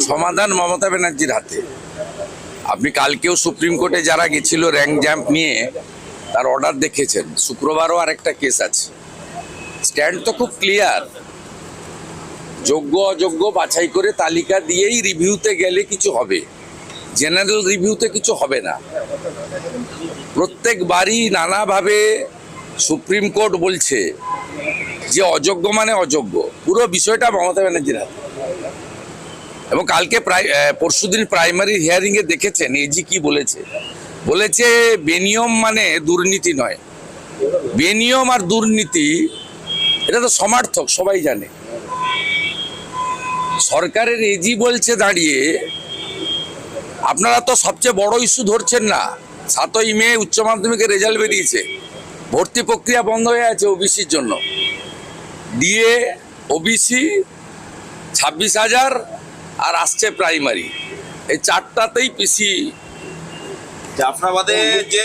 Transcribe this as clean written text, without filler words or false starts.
সমাধান মমতা ব্যানার্জির হাতে। আপনি কালকেও সুপ্রিম কোর্টে যারা গেছিল র্যাঙ্ক জ্যাম্প নিয়ে তার অর্ডার দেখেছেন। শুক্রবারও আরেকটা কেস আছে। স্ট্যান্ড তো খুব ক্লিয়ার, যোগ্য অযোগ্য বাছাই করে তালিকা দিয়েই রিভিউতে গেলে কিছু হবে, জেনারেল রিভিউতে কিছু হবে না। প্রত্যেকবারই নানাভাবে সুপ্রিম কোর্ট বলছে যে অযোগ্য মানে অযোগ্য। পুরো বিষয়টা মমতা ব্যানার্জির হাতে। এবং কালকে পরশুদিন প্রাইমারি হিয়ারিং এ দেখেছেন এজি কি বলেছে। বলেছে বেনিয়ম মানে দুর্নীতি নয়, বেনিয়ম আর দুর্নীতি এটা তো সমার্থক, সবাই জানে। সরকারের এজি বলছে দাঁড়িয়ে আপনারা তো সবচেয়ে বড় ইস্যু ধরছেন না। 7ই মে উচ্চ মাধ্যমিকের রেজাল্ট বেরিয়েছে, ভর্তি প্রক্রিয়া বন্ধ হয়ে আছে ওবিসির জন্য। ডিএ ওবিসি 26,000 আর আসছে প্রাইমারি, এই চারটাতেই পিসি জাফরাবাদে যে